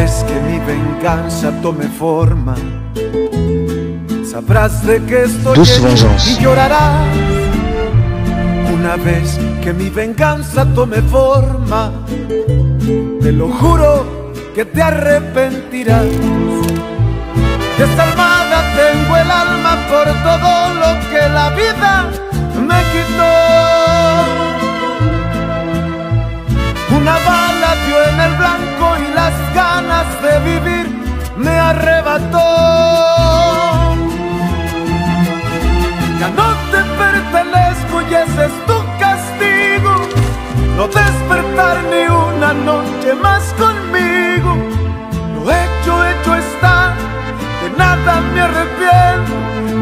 vez que mi venganza tome forma, sabrás de qué estoy hecho y llorarás. Una vez que mi venganza tome forma, te lo juro que te arrepentirás. Desalmada tengo el alma por todo lo que la vida me quitó. Una bala dio en el blanco y las ganas de vivir me arrebató. Ya no te pertenezco y ese es tu castigo, no despertar ni una noche más conmigo. Lo hecho está, de nada me arrepiento.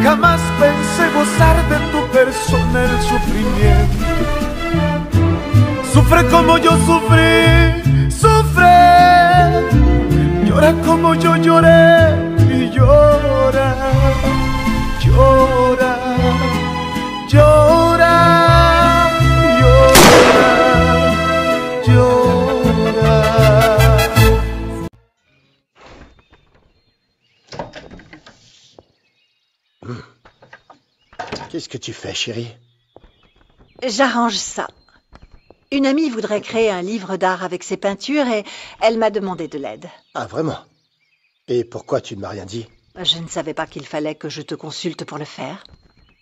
Jamás pensé gozar de tu persona el sufrimiento. Sufre como yo sufrí, sufre. Llora como yo lloré y llora, llora, llora, llora, llora. Qu'est-ce que tu fais, chérie? J'arrange ça. Une amie voudrait créer un livre d'art avec ses peintures et elle m'a demandé de l'aide. Ah, vraiment? Et pourquoi tu ne m'as rien dit? Je ne savais pas qu'il fallait que je te consulte pour le faire.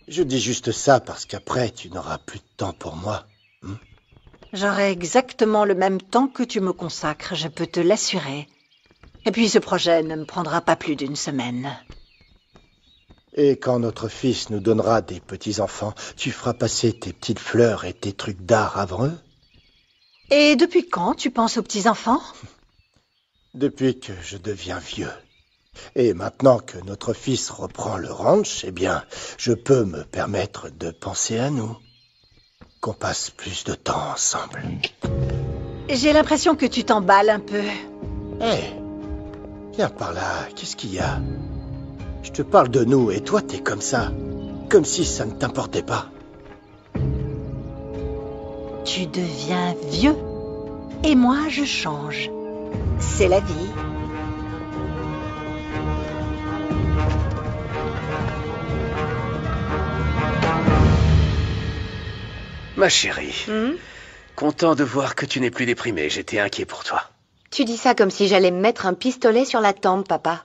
Je dis juste ça parce qu'après, tu n'auras plus de temps pour moi. J'aurai exactement le même temps que tu me consacres, je peux te l'assurer. Et puis ce projet ne me prendra pas plus d'une semaine. Et quand notre fils nous donnera des petits-enfants, tu feras passer tes petites fleurs et tes trucs d'art avant eux? Et depuis quand tu penses aux petits-enfants? Depuis que je deviens vieux. Et maintenant que notre fils reprend le ranch, eh bien, je peux me permettre de penser à nous. Qu'on passe plus de temps ensemble. J'ai l'impression que tu t'emballes un peu. Hé, viens par là, qu'est-ce qu'il y a? Je te parle de nous et toi t'es comme ça. Comme si ça ne t'importait pas. Tu deviens vieux. Et moi, je change. C'est la vie. Ma chérie, content de voir que tu n'es plus déprimée. J'étais inquiet pour toi. Tu dis ça comme si j'allais me mettre un pistolet sur la tempe, papa.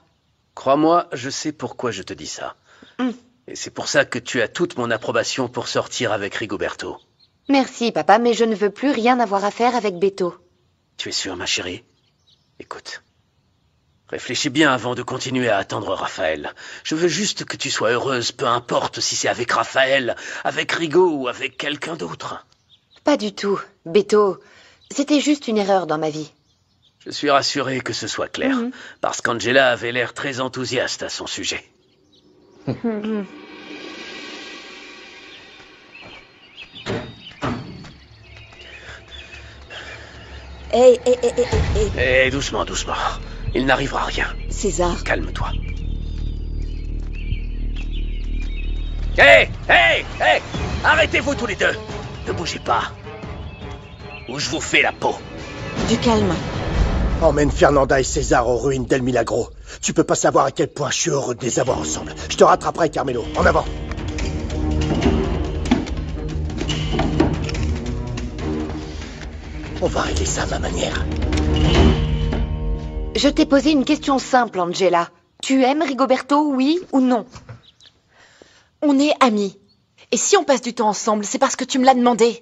Crois-moi, je sais pourquoi je te dis ça. Et c'est pour ça que tu as toute mon approbation pour sortir avec Rigoberto. Merci, papa, mais je ne veux plus rien avoir à faire avec Beto. Tu es sûre, ma chérie? Écoute, réfléchis bien avant de continuer à attendre Raphaël. Je veux juste que tu sois heureuse, peu importe si c'est avec Raphaël, avec Rigo ou avec quelqu'un d'autre. Pas du tout. Beto, c'était juste une erreur dans ma vie. Je suis rassuré que ce soit clair, parce qu'Angela avait l'air très enthousiaste à son sujet. Hé, doucement, doucement. Il n'arrivera rien. César. Calme-toi. Hé, arrêtez-vous tous les deux. Ne bougez pas. Ou je vous fais la peau. Du calme. Emmène Fernanda et César aux ruines d'El Milagro. Tu peux pas savoir à quel point je suis heureux de les avoir ensemble. Je te rattraperai, Carmelo. En avant. On va régler ça à ma manière. Je t'ai posé une question simple, Angela. Tu aimes Rigoberto, oui ou non? On est amis. Et si on passe du temps ensemble, c'est parce que tu me l'as demandé.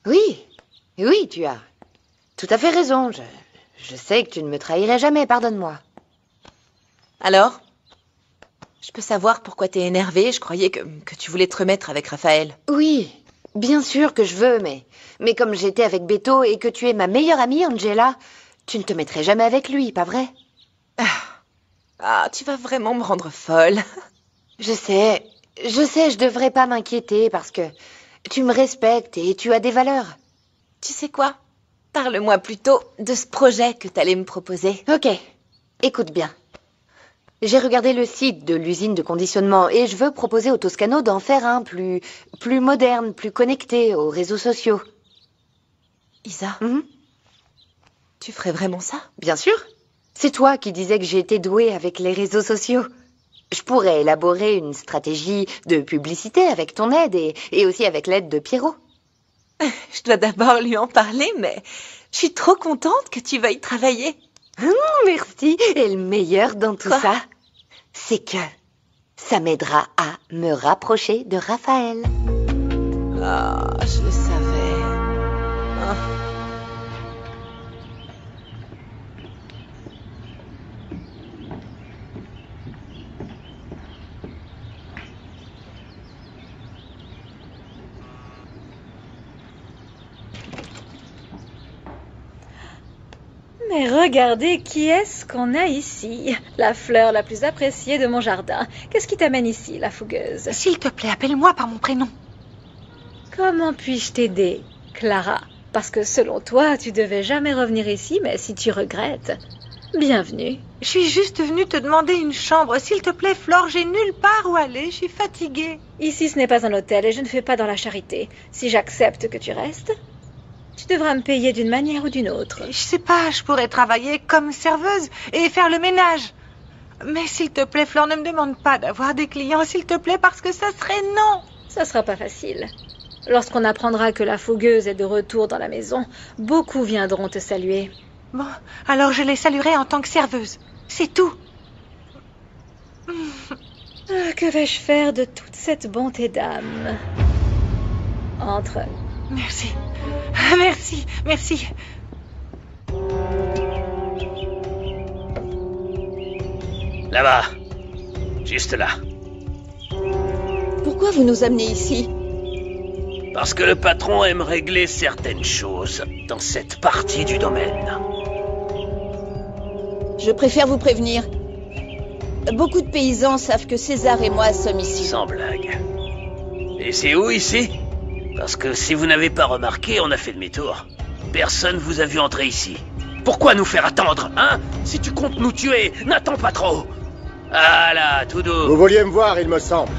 Oui, oui, tu as tout à fait raison. Je sais que tu ne me trahirais jamais, pardonne-moi. Alors? Je peux savoir pourquoi t'es énervée? Je croyais que tu voulais te remettre avec Raphaël. Oui, bien sûr que je veux, mais comme j'étais avec Beto et que tu es ma meilleure amie, Angela, tu ne te mettrais jamais avec lui, pas vrai? Ah, tu vas vraiment me rendre folle. Je sais, je devrais pas m'inquiéter parce que tu me respectes et tu as des valeurs. Tu sais quoi? Parle-moi plutôt de ce projet que t'allais me proposer. Ok, écoute bien. J'ai regardé le site de l'usine de conditionnement et je veux proposer au Toscano d'en faire un plus moderne, plus connecté aux réseaux sociaux. Isa, Tu ferais vraiment ça? Bien sûr. C'est toi qui disais que j'étais douée avec les réseaux sociaux. Je pourrais élaborer une stratégie de publicité avec ton aide et aussi avec l'aide de Pierrot. Je dois d'abord lui en parler, mais je suis trop contente que tu veuilles travailler. Merci. Et le meilleur dans tout Quoi? ça, c'est que ça m'aidera à me rapprocher de Raphaël. Ah, je le savais. Ah. Mais regardez qui est-ce qu'on a ici. La fleur la plus appréciée de mon jardin. Qu'est-ce qui t'amène ici, la fougueuse? S'il te plaît, appelle-moi par mon prénom. Comment puis-je t'aider, Clara? Parce que selon toi, tu devais jamais revenir ici, mais si tu regrettes, bienvenue. Je suis juste venue te demander une chambre. S'il te plaît, Flore, j'ai nulle part où aller. Je suis fatiguée. Ici, ce n'est pas un hôtel et je ne fais pas dans la charité. Si j'accepte que tu restes, tu devras me payer d'une manière ou d'une autre. Je sais pas, je pourrais travailler comme serveuse et faire le ménage. Mais s'il te plaît, Flore, ne me demande pas d'avoir des clients, s'il te plaît, parce que ça serait non. Ça sera pas facile. Lorsqu'on apprendra que la fougueuse est de retour dans la maison, beaucoup viendront te saluer. Bon, alors je les saluerai en tant que serveuse. C'est tout. Ah, que vais-je faire de toute cette bonté d'âme? Entre. Merci. Merci, merci. Là-bas. Juste là. Pourquoi vous nous amenez ici? Parce que le patron aime régler certaines choses dans cette partie du domaine. Je préfère vous prévenir. Beaucoup de paysans savent que César et moi sommes ici. Sans blague. Et c'est où ici? Parce que si vous n'avez pas remarqué, on a fait demi-tour. Personne vous a vu entrer ici. Pourquoi nous faire attendre, hein? Si tu comptes nous tuer, n'attends pas trop. Ah là, tout doux. Vous vouliez me voir, il me semble.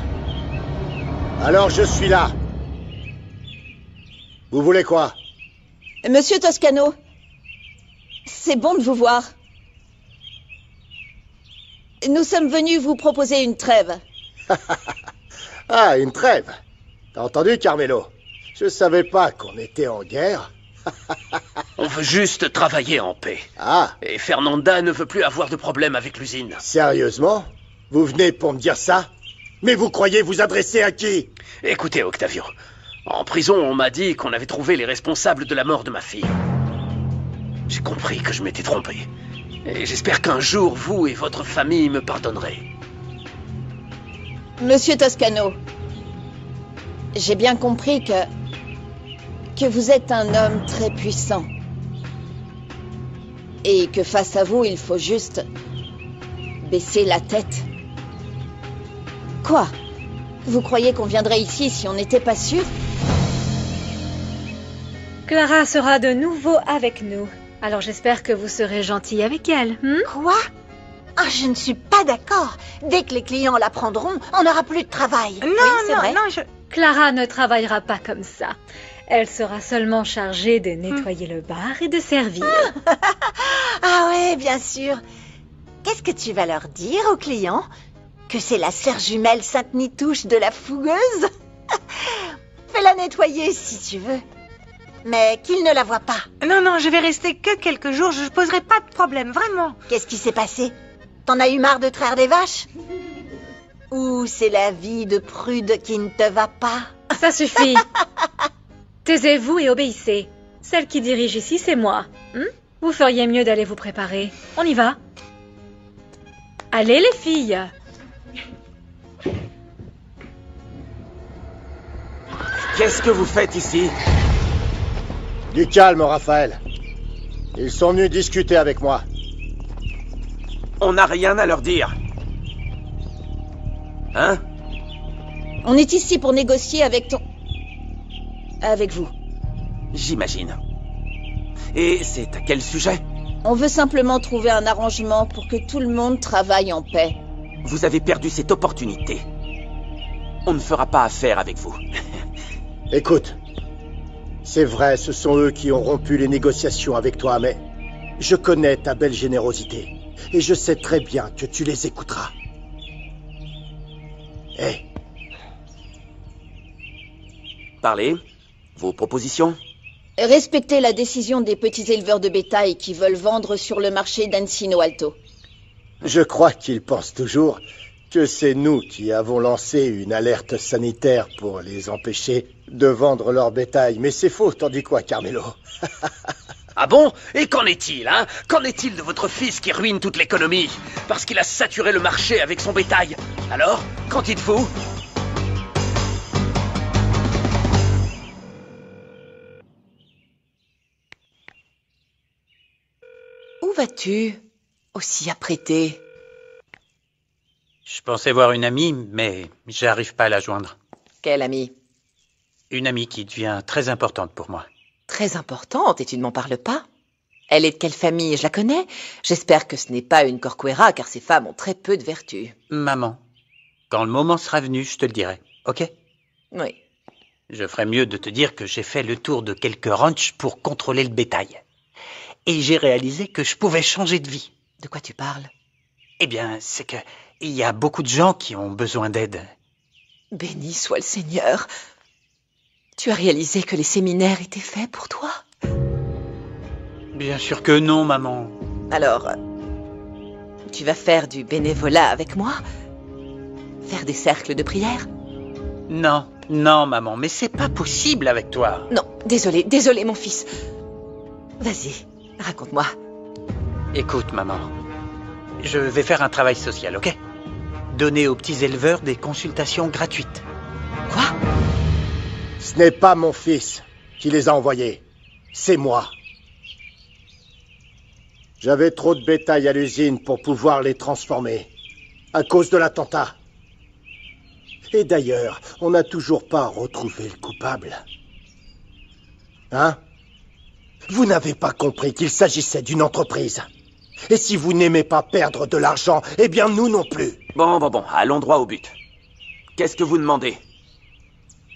Alors je suis là. Vous voulez quoi? Monsieur Toscano, c'est bon de vous voir. Nous sommes venus vous proposer une trêve. Ah, une trêve. T'as entendu, Carmelo? Je savais pas qu'on était en guerre. On veut juste travailler en paix. Ah, Et Fernanda ne veut plus avoir de problème avec l'usine. sérieusement? Vous venez pour me dire ça? Mais vous croyez vous adresser à qui? Écoutez, Octavio. En prison, on m'a dit qu'on avait trouvé les responsables de la mort de ma fille. J'ai compris que je m'étais trompé. Et j'espère qu'un jour, vous et votre famille me pardonnerez. Monsieur Toscano, j'ai bien compris que vous êtes un homme très puissant. Et que face à vous, il faut juste baisser la tête. Quoi? Vous croyez qu'on viendrait ici si on n'était pas sûr? Clara sera de nouveau avec nous. Alors j'espère que vous serez gentil avec elle. Quoi? Ah, je ne suis pas d'accord. Dès que les clients la prendront, on n'aura plus de travail. Non, c'est vrai. non, je... Clara ne travaillera pas comme ça. Elle sera seulement chargée de nettoyer le bar et de servir. Ah ouais, bien sûr. Qu'est-ce que tu vas leur dire aux clients? Que c'est la sœur jumelle Sainte-Nitouche de la fougueuse? Fais-la nettoyer si tu veux. Mais qu'ils ne la voient pas. Non, non, je vais rester que quelques jours, je ne poserai pas de problème, vraiment. Qu'est-ce qui s'est passé? T'en as eu marre de traire des vaches? Ou c'est la vie de prude qui ne te va pas? Ça suffit. Taisez-vous et obéissez. Celle qui dirige ici, c'est moi. Vous feriez mieux d'aller vous préparer. On y va. Allez les filles. Qu'est-ce que vous faites ici? Du calme, Raphaël. Ils sont venus discuter avec moi. On n'a rien à leur dire. Hein? On est ici pour négocier avec avec vous. J'imagine. Et c'est à quel sujet? On veut simplement trouver un arrangement pour que tout le monde travaille en paix. Vous avez perdu cette opportunité. On ne fera pas affaire avec vous. Écoute, c'est vrai, ce sont eux qui ont rompu les négociations avec toi, mais Je connais ta belle générosité, et je sais très bien que tu les écouteras. Hé, Parlez. Vos propositions? Respectez la décision des petits éleveurs de bétail qui veulent vendre sur le marché d'Encino Alto. je crois qu'ils pensent toujours que c'est nous qui avons lancé une alerte sanitaire pour les empêcher de vendre leur bétail. Mais c'est faux, t'en dis quoi, Carmelo? Ah bon? Et qu'en est-il, hein? Qu'en est-il de votre fils qui ruine toute l'économie? Parce qu'il a saturé le marché avec son bétail. Alors, qu'en dites-vous? Où vas-tu, aussi apprêté? Je pensais voir une amie, mais j'arrive pas à la joindre. Quelle amie? Une amie qui devient très importante pour moi. Très importante, et tu ne m'en parles pas? Elle est de quelle famille? Je la connais. J'espère que ce n'est pas une Corcuera, car ces femmes ont très peu de vertus. Maman, quand le moment sera venu, je te le dirai, ok? Oui. Je ferais mieux de te dire que j'ai fait le tour de quelques ranchs pour contrôler le bétail. Et j'ai réalisé que je pouvais changer de vie. De quoi tu parles? Eh bien, c'est que il y a beaucoup de gens qui ont besoin d'aide. Béni soit le Seigneur. Tu as réalisé que les séminaires étaient faits pour toi? Bien sûr que non, maman. Alors, tu vas faire du bénévolat avec moi? Faire des cercles de prière? Non, non, maman, mais c'est pas possible avec toi. Non, désolé, mon fils. Vas-y, raconte-moi. Écoute, maman, je vais faire un travail social, ok? Donner aux petits éleveurs des consultations gratuites. Quoi? Ce n'est pas mon fils qui les a envoyés, c'est moi. J'avais trop de bétail à l'usine pour pouvoir les transformer, à cause de l'attentat. Et d'ailleurs, on n'a toujours pas retrouvé le coupable. Hein? Vous n'avez pas compris qu'il s'agissait d'une entreprise. Et si vous n'aimez pas perdre de l'argent, eh bien nous non plus. Bon, allons droit au but. Qu'est-ce que vous demandez?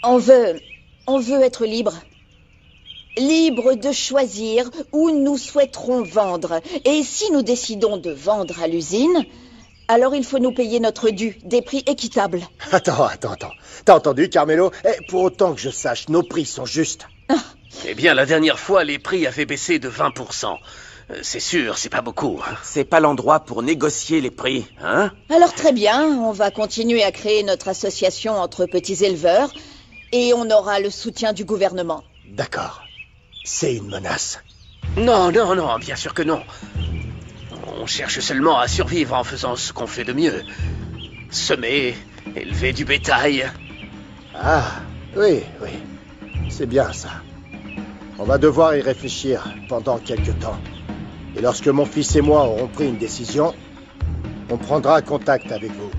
On veut être libre. Libre de choisir où nous souhaiterons vendre. Et si nous décidons de vendre à l'usine, alors il faut nous payer notre dû, des prix équitables. Attends. T'as entendu, Carmelo? Pour autant que je sache, nos prix sont justes. Eh bien, la dernière fois, les prix avaient baissé de 20%. C'est sûr, c'est pas beaucoup. C'est pas l'endroit pour négocier les prix, hein? Alors très bien, on va continuer à créer notre association entre petits éleveurs et on aura le soutien du gouvernement. D'accord. C'est une menace. Non, bien sûr que non. On cherche seulement à survivre en faisant ce qu'on fait de mieux. Semer, élever du bétail. Ah, oui. C'est bien ça. On va devoir y réfléchir pendant quelques temps. Et lorsque mon fils et moi aurons pris une décision, on prendra contact avec vous.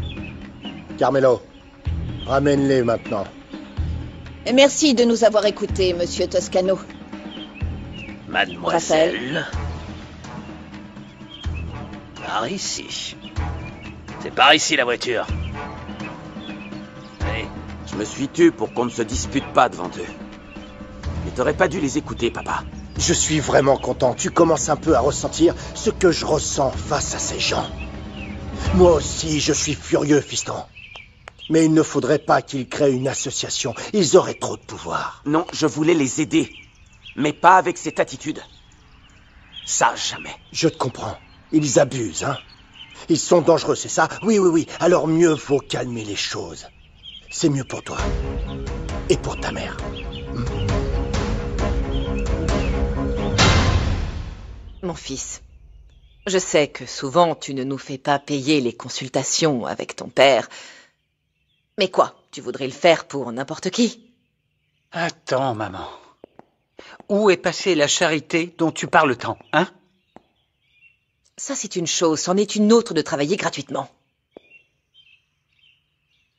Carmelo, ramène-les maintenant. Et merci de nous avoir écoutés, monsieur Toscano. Mademoiselle. Par ici. C'est par ici la voiture. Allez. Je me suis tu pour qu'on ne se dispute pas devant eux. Mais t'aurais pas dû les écouter, papa. Je suis vraiment content. Tu commences un peu à ressentir ce que je ressens face à ces gens. Moi aussi, je suis furieux, fiston. Mais il ne faudrait pas qu'ils créent une association. Ils auraient trop de pouvoir. Non, je voulais les aider. Mais pas avec cette attitude. Ça, jamais. Je te comprends. Ils abusent, hein? Ils sont dangereux, c'est ça? Oui. Alors mieux vaut calmer les choses. C'est mieux pour toi. Et pour ta mère. Mon fils, je sais que souvent tu ne nous fais pas payer les consultations avec ton père. Mais quoi, tu voudrais le faire pour n'importe qui? Attends, maman. Où est passée la charité dont tu parles tant, hein? Ça, c'est une chose, c'en est une autre de travailler gratuitement.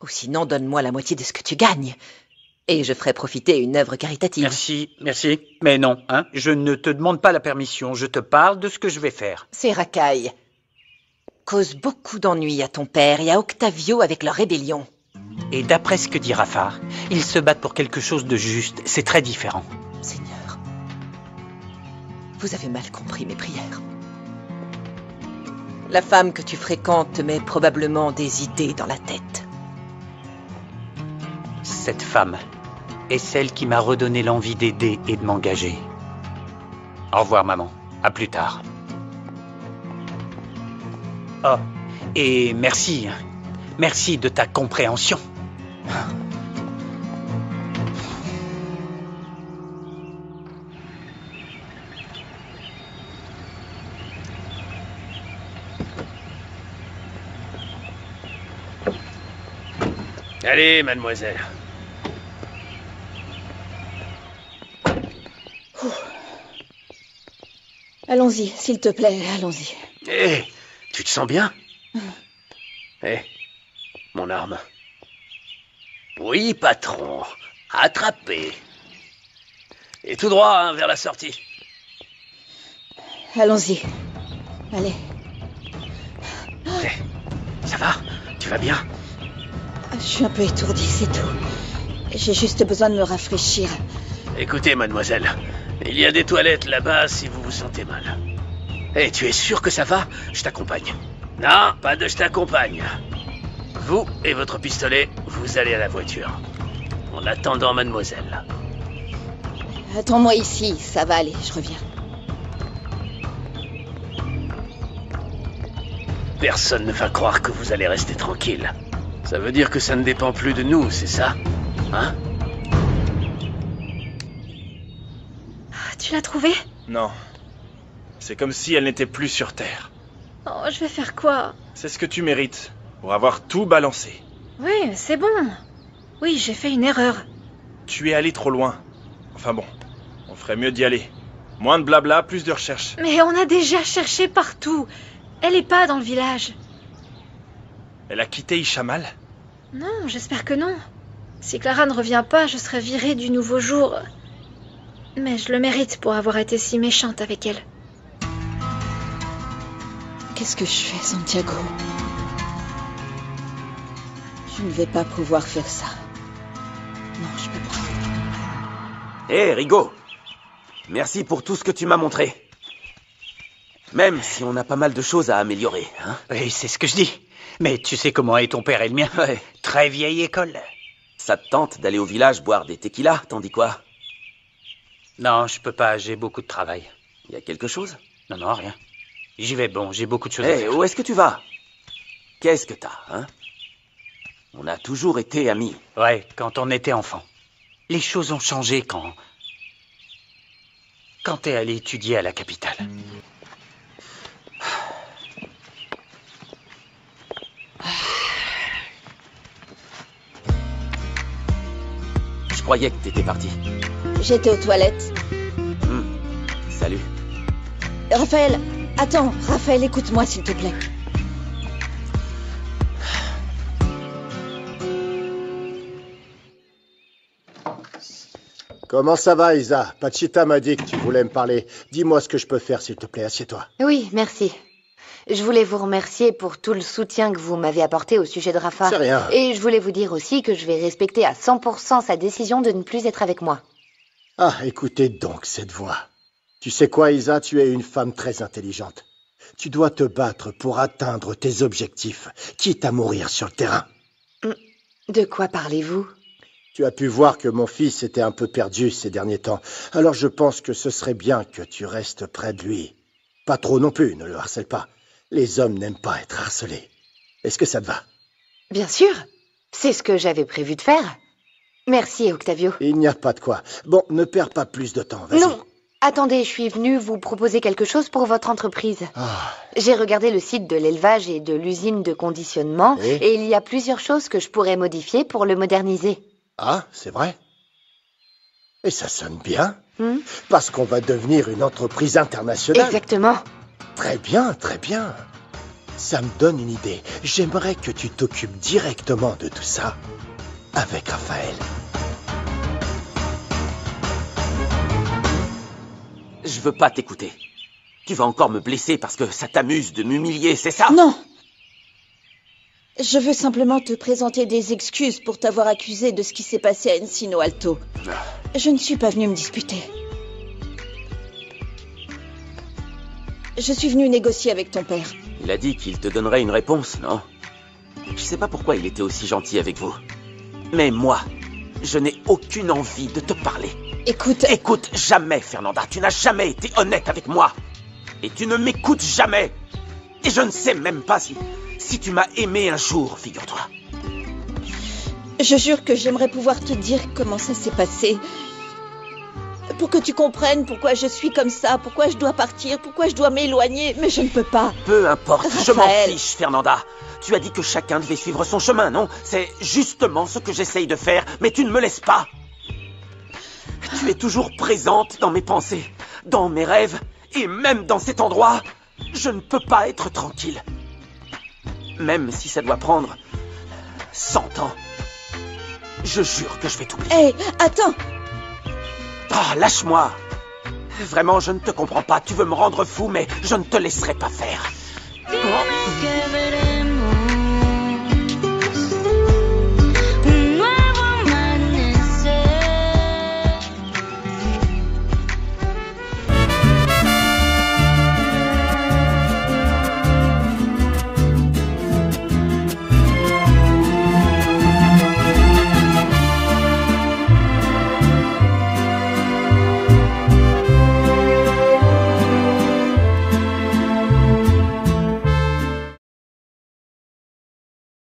Ou sinon, donne-moi la moitié de ce que tu gagnes. Et je ferai profiter une œuvre caritative. Merci. Mais non, hein, je ne te demande pas la permission. Je te parle de ce que je vais faire. Ces racailles causent beaucoup d'ennuis à ton père et à Octavio avec leur rébellion. Et d'après ce que dit Raffard, ils se battent pour quelque chose de juste. C'est très différent. Seigneur, Vous avez mal compris mes prières. La femme que tu fréquentes te met probablement des idées dans la tête. Cette femme est celle qui m'a redonné l'envie d'aider et de m'engager. Au revoir, maman. À plus tard. Oh, et merci. Merci de ta compréhension. Allez, mademoiselle. Allons-y, s'il te plaît, allons-y. Hé, tu te sens bien? Hé, mon arme. Oui, patron. Attrapé. Et tout droit, hein, vers la sortie. Allons-y. Allez. Hé, ça va? Tu vas bien? Je suis un peu étourdie, c'est tout. J'ai juste besoin de me rafraîchir. Écoutez, mademoiselle, il y a des toilettes là-bas si vous vous sentez mal. Hé, tu es sûr que ça va? Je t'accompagne. Non, pas de je t'accompagne. Vous et votre pistolet, vous allez à la voiture. En attendant, mademoiselle. Attends-moi ici, ça va aller, je reviens. Personne ne va croire que vous allez rester tranquille. Ça veut dire que ça ne dépend plus de nous, c'est ça? Hein? Tu l'as trouvée? Non. C'est comme si elle n'était plus sur Terre. Oh, je vais faire quoi? C'est ce que tu mérites, pour avoir tout balancé. Oui, c'est bon. Oui, j'ai fait une erreur. Tu es allé trop loin. Enfin bon, on ferait mieux d'y aller. Moins de blabla, plus de recherche. Mais on a déjà cherché partout. Elle est pas dans le village. Elle a quitté Ishamal? Non, j'espère que non. Si Clara ne revient pas, je serai virée du nouveau jour. Mais je le mérite pour avoir été si méchante avec elle. Qu'est-ce que je fais, Santiago? Je ne vais pas pouvoir faire ça. Non, je peux pas. Hé, Rigo! Merci pour tout ce que tu m'as montré. Même si on a pas mal de choses à améliorer, hein? Oui, c'est ce que je dis. Mais tu sais comment est ton père et le mien? Ouais. Très vieille école. Ça te tente d'aller au village boire des tequilas, t'en dis quoi? Non, je peux pas, j'ai beaucoup de travail. Y a quelque chose? Non, non, rien. J'y vais, bon, j'ai beaucoup de choses à Hé, faire. où est-ce que tu vas? Qu'est-ce que t'as, hein? On a toujours été amis. Ouais, quand on était enfant. Les choses ont changé quand t'es allé étudier à la capitale. Je croyais que t'étais parti. J'étais aux toilettes. Salut. Raphaël, attends, Raphaël, écoute-moi s'il te plaît. Comment ça va, Isa? Pachita m'a dit que tu voulais me parler. Dis-moi ce que je peux faire, s'il te plaît. Assieds-toi. Oui, merci. Je voulais vous remercier pour tout le soutien que vous m'avez apporté au sujet de Rafa. C'est rien. Et je voulais vous dire aussi que je vais respecter à 100% sa décision de ne plus être avec moi. Ah, écoutez donc cette voix. Tu sais quoi, Isa? Tu es une femme très intelligente. Tu dois te battre pour atteindre tes objectifs, quitte à mourir sur le terrain. De quoi parlez-vous? Tu as pu voir que mon fils était un peu perdu ces derniers temps. Alors je pense que ce serait bien que tu restes près de lui. Pas trop non plus, ne le harcèle pas. Les hommes n'aiment pas être harcelés. Est-ce que ça te va? Bien sûr. C'est ce que j'avais prévu de faire. Merci, Octavio. Il n'y a pas de quoi. Bon, ne perds pas plus de temps, vas-y. Non. Attendez, je suis venue vous proposer quelque chose pour votre entreprise. J'ai regardé le site de l'élevage et de l'usine de conditionnement et il y a plusieurs choses que je pourrais modifier pour le moderniser. Ah, c'est vrai? Et ça sonne bien. Parce qu'on va devenir une entreprise internationale. Exactement. Très bien, très bien. Ça me donne une idée. J'aimerais que tu t'occupes directement de tout ça avec Raphaël. Je veux pas t'écouter. Tu vas encore me blesser parce que ça t'amuse de m'humilier, c'est ça? Non! Je veux simplement te présenter des excuses pour t'avoir accusé de ce qui s'est passé à Encino Alto. Je ne suis pas venue me disputer. Je suis venue négocier avec ton père. Il a dit qu'il te donnerait une réponse, non? Je sais pas pourquoi il était aussi gentil avec vous. Mais moi, je n'ai aucune envie de te parler. Écoute... Écoute jamais, Fernanda. Tu n'as jamais été honnête avec moi. Et tu ne m'écoutes jamais. Et je ne sais même pas si tu m'as aimé un jour, figure-toi. Je jure que j'aimerais pouvoir te dire comment ça s'est passé. Pour que tu comprennes pourquoi je suis comme ça, pourquoi je dois partir, pourquoi je dois m'éloigner, mais je ne peux pas. Peu importe, Raphaël. Je m'en fiche, Fernanda. Tu as dit que chacun devait suivre son chemin, non? C'est justement ce que j'essaye de faire, mais tu ne me laisses pas. Tu es toujours présente dans mes pensées, dans mes rêves, et même dans cet endroit, je ne peux pas être tranquille. Même si ça doit prendre 100 ans. Je jure que je vais t'oublier. Hé, attends! Ah, lâche-moi! Vraiment, je ne te comprends pas. Tu veux me rendre fou, mais je ne te laisserai pas faire. Oh.